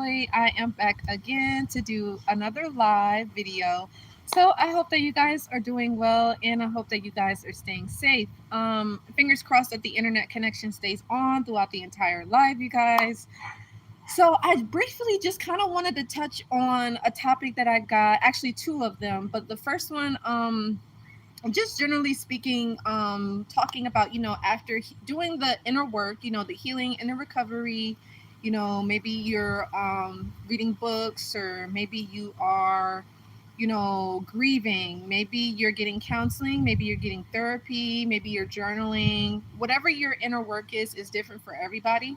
Joy. I am back again to do another live video. So I hope that you guys are doing well and I hope that you guys are staying safe. Fingers crossed that the internet connection stays on throughout the entire live, you guys. So I briefly just kind of wanted to touch on a topic that I got, actually two of them, but the first one, just generally speaking, talking about, after doing the inner work, the healing and the recovery, maybe you're reading books, or maybe you are, grieving, maybe you're getting counseling, maybe you're getting therapy, maybe you're journaling. Whatever your inner work is different for everybody.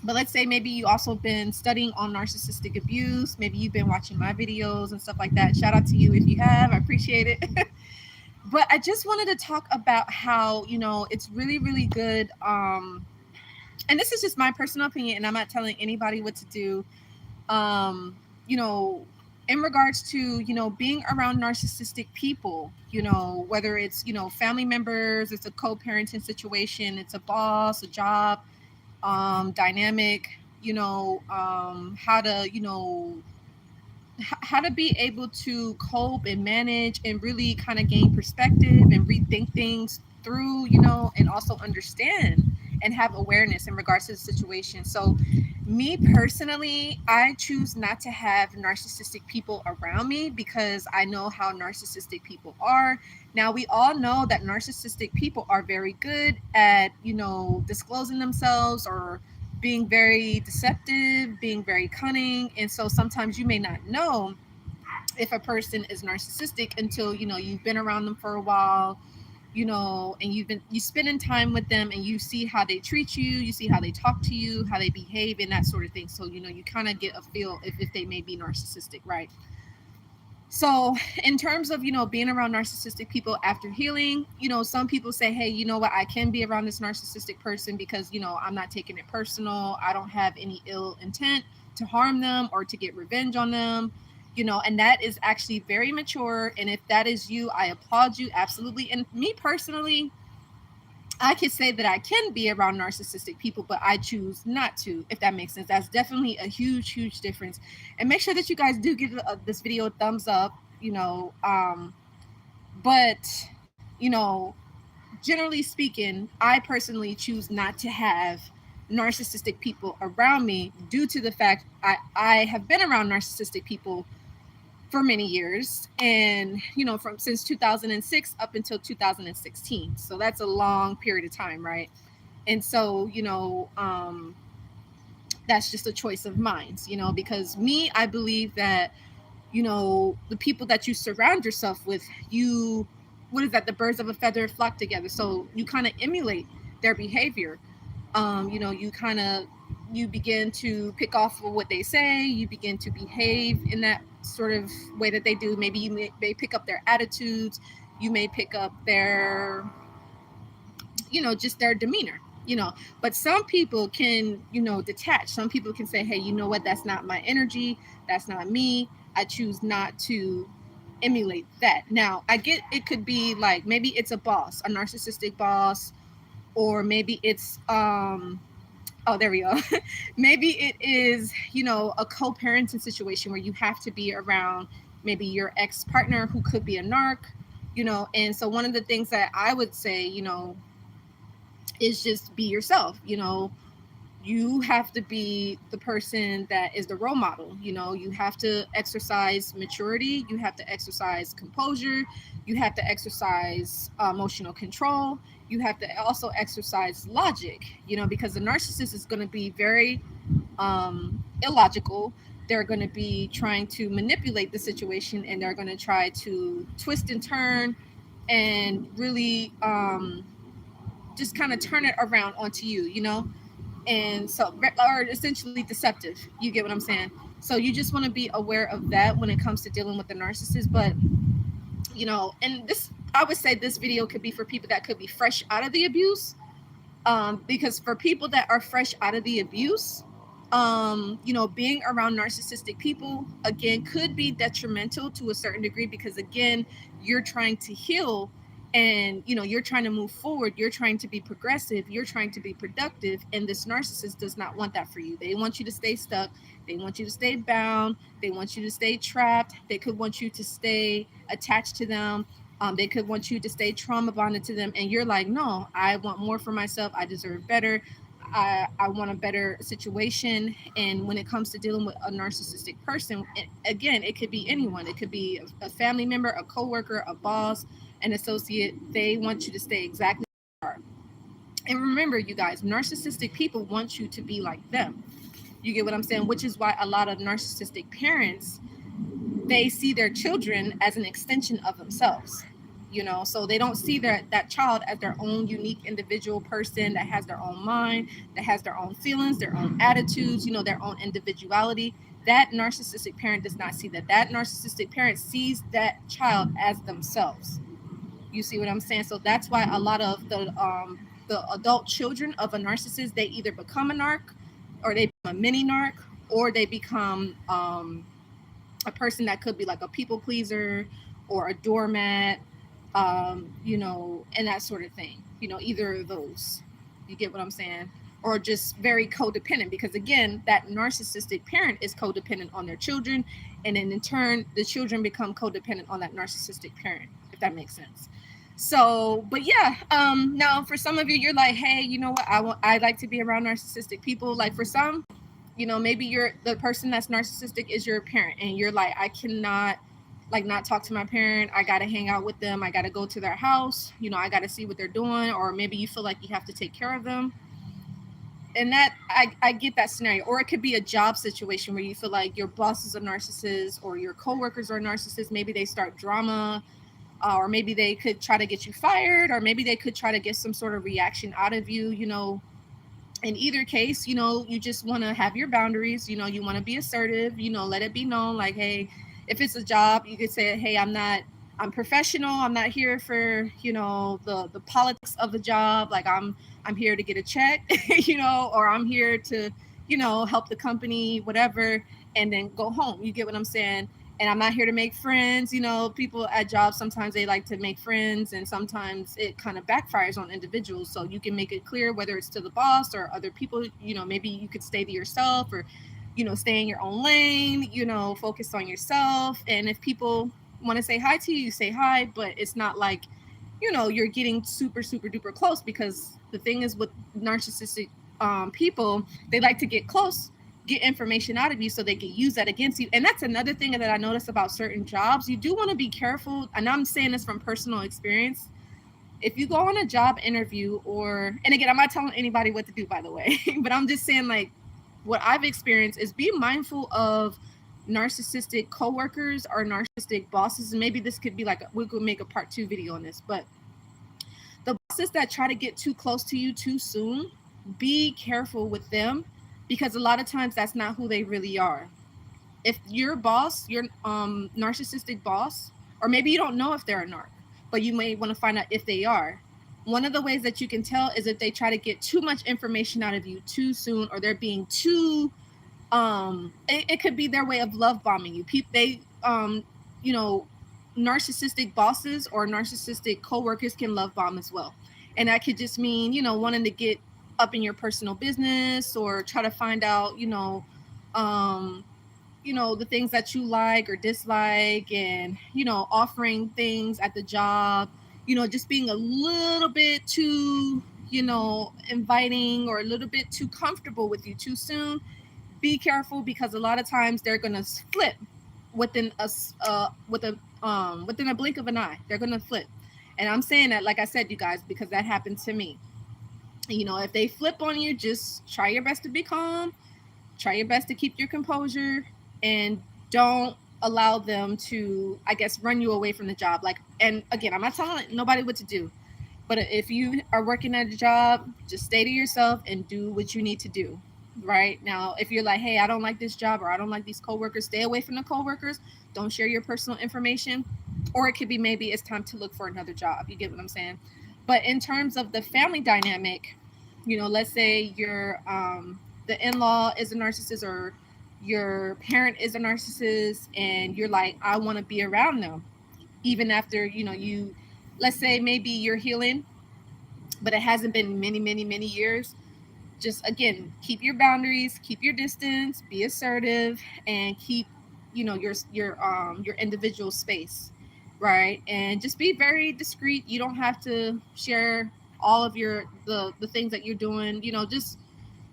But let's say maybe you also been studying on narcissistic abuse, maybe you've been watching my videos and stuff like that. Shout out to you if you have, I appreciate it. But I just wanted to talk about how, it's really, really good. And this is just my personal opinion, and I'm not telling anybody what to do. Um, you know, in regards to, being around narcissistic people, whether it's, family members, it's a co-parenting situation, it's a boss, a job, dynamic, how to, how to be able to cope and manage and really kind of gain perspective and rethink things through, and also understand and have awareness in regards to the situation. So, me personally, I choose not to have narcissistic people around me because I know how narcissistic people are. Now, we all know that narcissistic people are very good at, disclosing themselves, or being very deceptive, being very cunning. And so sometimes you may not know if a person is narcissistic until, you've been around them for a while, and you spending time with them, and you see how they treat you, you see how they talk to you, how they behave, and that sort of thing. So, you kind of get a feel if they may be narcissistic, right? So, in terms of, being around narcissistic people after healing, some people say, hey, you know what, I can be around this narcissistic person because, I'm not taking it personal. I don't have any ill intent to harm them or to get revenge on them, and that is actually very mature. And if that is you, I applaud you. Absolutely. And me personally, I could say that I can be around narcissistic people, but I choose not to, if that makes sense. That's definitely a huge, huge difference. And make sure that you guys do give this video a thumbs up, but, generally speaking, I personally choose not to have narcissistic people around me due to the fact I have been around narcissistic people for many years, and from since 2006 up until 2016. So that's a long period of time, right? And so, that's just a choice of mine, because me, I believe that, the people that you surround yourself with, what is that, the birds of a feather flock together. So you kind of emulate their behavior. You begin to pick off of what they say, you begin to behave in that sort of way that they do. Maybe you may pick up their attitudes, you may pick up their, just their demeanor. But some people can, detach. Some people can say, hey, you know what, that's not my energy, that's not me, I choose not to emulate that. Now, I get it could be like, maybe it's a boss, a narcissistic boss, or maybe it's oh, there we go. Maybe it is, a co-parenting situation where you have to be around maybe your ex-partner who could be a narc, and so one of the things that I would say, is just be yourself. You have to be the person that is the role model. You have to exercise maturity, you have to exercise composure, you have to exercise emotional control, you have to also exercise logic, because the narcissist is going to be very illogical. They're going to be trying to manipulate the situation, and they're going to try to twist and turn and really just kind of turn it around onto you, and so, or essentially deceptive. You get what I'm saying? So you just want to be aware of that when it comes to dealing with the narcissist. But and this, I would say this video could be for people that could be fresh out of the abuse, because for people that are fresh out of the abuse, being around narcissistic people, again, could be detrimental to a certain degree, because again, you're trying to heal and you're trying to move forward, you're trying to be progressive, you're trying to be productive, and this narcissist does not want that for you. They want you to stay stuck, they want you to stay bound, they want you to stay trapped, they could want you to stay attached to them. They could want you to stay trauma bonded to them, and you're like, no, I want more for myself, I deserve better, I want a better situation. And when it comes to dealing with a narcissistic person, again, it could be anyone. It could be a family member, a coworker, a boss, an associate. They want you to stay exactly where you are. And remember, you guys, narcissistic people want you to be like them. You get what I'm saying? Which is why a lot of narcissistic parents, they see their children as an extension of themselves. So they don't see that child as their own unique individual person that has their own mind, that has their own feelings, their own attitudes, their own individuality. That narcissistic parent does not see that. That narcissistic parent sees that child as themselves. You see what I'm saying? So that's why a lot of the adult children of a narcissist, they either become a narc, or they become a mini narc, or they become a person that could be like a people pleaser or a doormat, and that sort of thing. Either of those. You get what I'm saying? Or just very codependent, because again, that narcissistic parent is codependent on their children, and then in turn, the children become codependent on that narcissistic parent, if that makes sense. So, but yeah, now for some of you, you're like, hey, you know what? I like to be around narcissistic people. Like for some, maybe you're the person that's narcissistic is your parent, and you're like, I cannot like not talk to my parent. I got to hang out with them. I got to go to their house. I got to see what they're doing. Or maybe you feel like you have to take care of them. And that I get that scenario. Or it could be a job situation where you feel like your boss is a narcissist, or your coworkers are narcissists. Maybe they start drama, or maybe they could try to get you fired, or maybe they could try to get some sort of reaction out of you. In either case, you just want to have your boundaries. You want to be assertive. Let it be known, like, hey, if it's a job, you could say, hey, I'm professional. I'm not here for the politics of the job. Like I'm here to get a check, or I'm here to help the company, whatever, and then go home. You get what I'm saying? And I'm not here to make friends. People at jobs, sometimes they like to make friends, and sometimes it kind of backfires on individuals. So you can make it clear, whether it's to the boss or other people, maybe you could stay to yourself, or stay in your own lane, focus on yourself. And if people want to say hi to you, say hi, but it's not like you're getting super super duper close, because the thing is with narcissistic people, they like to get close, get information out of you so they can use that against you. And that's another thing that I notice about certain jobs. You do want to be careful, and I'm saying this from personal experience. If you go on a job interview, and again, I'm not telling anybody what to do, by the way, but I'm just saying, like, what I've experienced is be mindful of narcissistic coworkers or narcissistic bosses. And maybe this could be like, we could make a part 2 video on this, but the bosses that try to get too close to you too soon, be careful with them, because a lot of times that's not who they really are. If your boss, your narcissistic boss, or maybe you don't know if they're a narc, but you may want to find out if they are. One of the ways that you can tell is if they try to get too much information out of you too soon, or they're being too it could be their way of love bombing you. Narcissistic bosses or narcissistic coworkers can love bomb as well. And that could just mean, wanting to get up in your personal business, or try to find out, the things that you like or dislike, and, offering things at the job, just being a little bit too, inviting, or a little bit too comfortable with you too soon. Be careful, because a lot of times they're going to flip within within a blink of an eye. They're going to flip. And I'm saying that, like I said, you guys, because that happened to me. If they flip on you, just try your best to be calm. Try your best to keep your composure, and don't allow them to, I guess, run you away from the job. Like, and again, I'm not telling nobody what to do, but if you are working at a job, just stay to yourself and do what you need to do. Right now, if you're like, hey, I don't like this job, or I don't like these coworkers, stay away from the coworkers. Don't share your personal information. Or it could be, maybe it's time to look for another job. You get what I'm saying? But in terms of the family dynamic, let's say your the in-law is a narcissist, or your parent is a narcissist, and you're like, I want to be around them, even after you let's say maybe you're healing, but it hasn't been many, many, many years. Just again, keep your boundaries, keep your distance, be assertive, and keep, your individual space, right? And just be very discreet. You don't have to share all of the things that you're doing.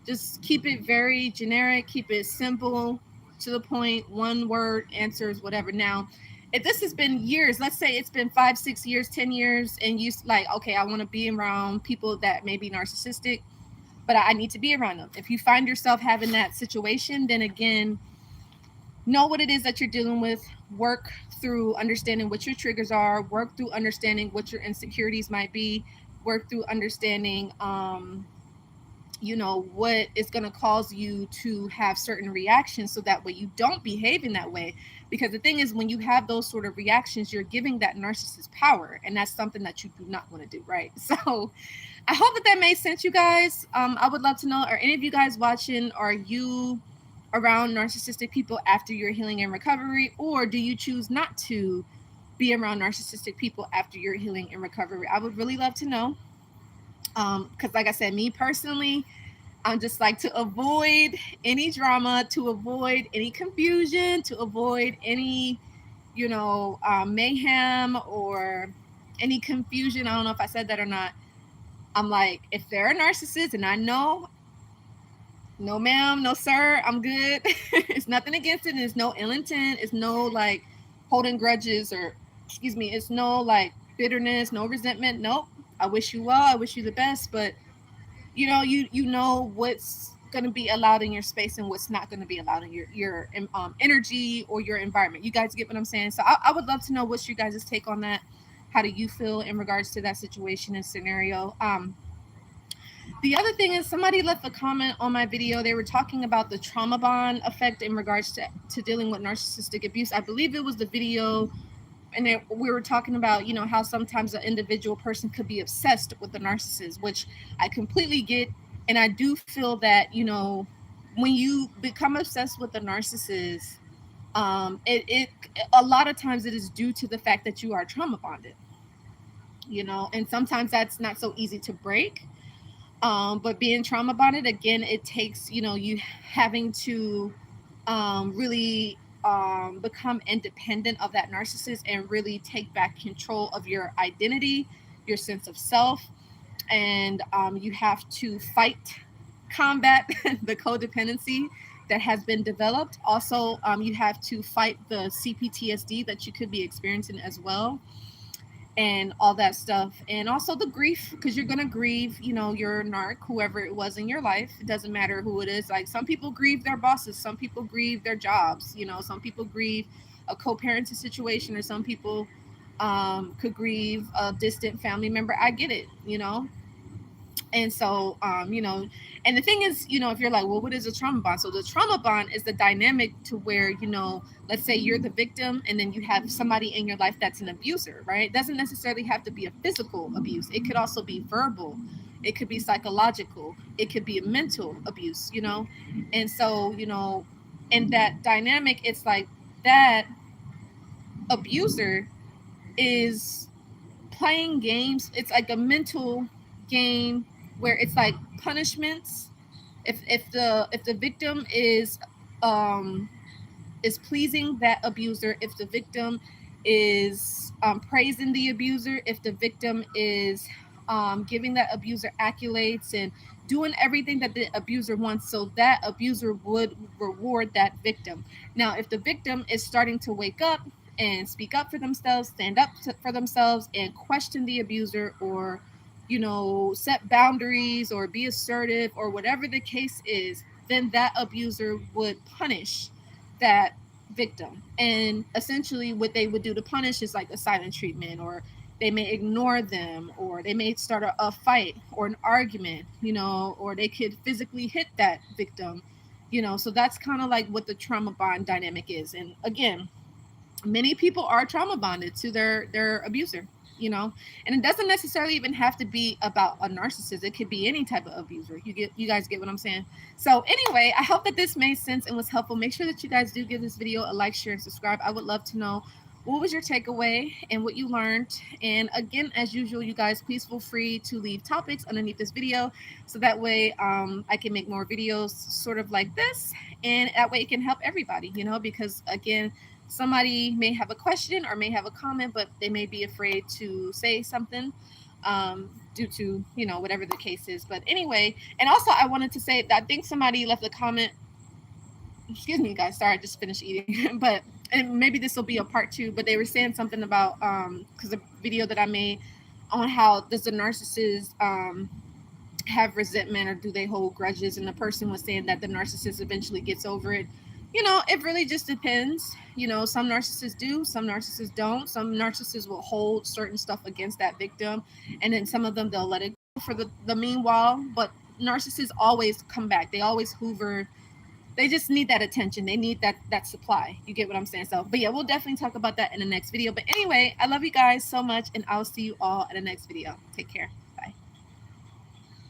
Just keep it very generic, keep it simple, to the point, one word answers whatever. Now, if this has been years, let's say it's been 5, 6 years, 10 years, and you like, okay, I want to be around people that may be narcissistic, but I need to be around them. If you find yourself having that situation, then again, know what it is that you're dealing with. Work through understanding what your triggers are. Work through understanding what your insecurities might be. Work through understanding, what is going to cause you to have certain reactions, so that way you don't behave in that way. Because the thing is, when you have those sort of reactions, you're giving that narcissist power, and that's something that you do not want to do, right? So I hope that made sense, you guys. I would love to know, are any of you guys watching, are you around narcissistic people after your healing and recovery, or do you choose not to be around narcissistic people after your healing and recovery? I would really love to know. Because like I said, me personally, I'm just like, to avoid any drama, to avoid any confusion, to avoid any, mayhem or any confusion. I don't know if I said that or not. I'm like, if they're a narcissist and I know, no ma'am, no sir, I'm good. It's nothing against it. And it's no ill intent. It's no like holding grudges, or excuse me, it's no like bitterness, no resentment. Nope. I wish you well. I wish you the best. But you know what's going to be allowed in your space and what's not going to be allowed in your energy or your environment. You guys get what I'm saying? So I would love to know what's your guys' take on that. How do you feel in regards to that situation and scenario? The other thing is, somebody left a comment on my video. They were talking about the trauma bond effect in regards to dealing with narcissistic abuse. I believe it was the video, and we were talking about, how sometimes an individual person could be obsessed with the narcissist, which I completely get. And I do feel that, when you become obsessed with the narcissist, it a lot of times it is due to the fact that you are trauma bonded, and sometimes that's not so easy to break. But being trauma bonded, again, it takes, you having to really become independent of that narcissist and really take back control of your identity, your sense of self. And you have to combat the codependency that has been developed. Also, you have to fight the CPTSD that you could be experiencing as well, and all that stuff. And also the grief, because you're going to grieve, your narc, whoever it was in your life. It doesn't matter who it is. Like, some people grieve their bosses, some people grieve their jobs, some people grieve a co-parenting situation, or some people could grieve a distant family member. I get it. And so, and the thing is, if you're like, well, what is a trauma bond? So the trauma bond is the dynamic to where, let's say you're the victim, and then you have somebody in your life that's an abuser, right? It doesn't necessarily have to be a physical abuse. It could also be verbal. It could be psychological. It could be a mental abuse. And so, in that dynamic, it's like that abuser is playing games. It's like a mental game where it's like punishments. If the victim is pleasing that abuser, if the victim is praising the abuser, if the victim is giving that abuser accolades and doing everything that the abuser wants, so that abuser would reward that victim. Now, if the victim is starting to wake up and speak up for themselves, stand up for themselves, and question the abuser, or set boundaries, or be assertive, or whatever the case is, then that abuser would punish that victim. And essentially what they would do to punish is like a silent treatment, or they may ignore them, or they may start a fight or an argument, or they could physically hit that victim. So that's kind of like what the trauma bond dynamic is. And again, many people are trauma bonded to their abuser. And it doesn't necessarily even have to be about a narcissist. It could be any type of abuser. You guys get what I'm saying? So anyway, I hope that this made sense and was helpful. Make sure that you guys do give this video a like, share, and subscribe. I would love to know what was your takeaway and what you learned. And again, as usual, you guys, please feel free to leave topics underneath this video, so that way I can make more videos sort of like this, and that way it can help everybody, because again, somebody may have a question or may have a comment, but they may be afraid to say something due to, whatever the case is. But anyway, and also I wanted to say that I think somebody left a comment. Excuse me, guys. Sorry, I just finished eating. But and maybe this will be a part two. But they were saying something about because the video that I made on how does the narcissist have resentment, or do they hold grudges? And the person was saying that the narcissist eventually gets over it. It really just depends. Some narcissists do, some narcissists don't. Some narcissists will hold certain stuff against that victim, and then some of them, they'll let it go for the meanwhile. But narcissists always come back. They always hoover. They just need that attention. They need that supply. You get what I'm saying? So, but yeah, we'll definitely talk about that in the next video. But anyway, I love you guys so much, and I'll see you all in the next video. Take care.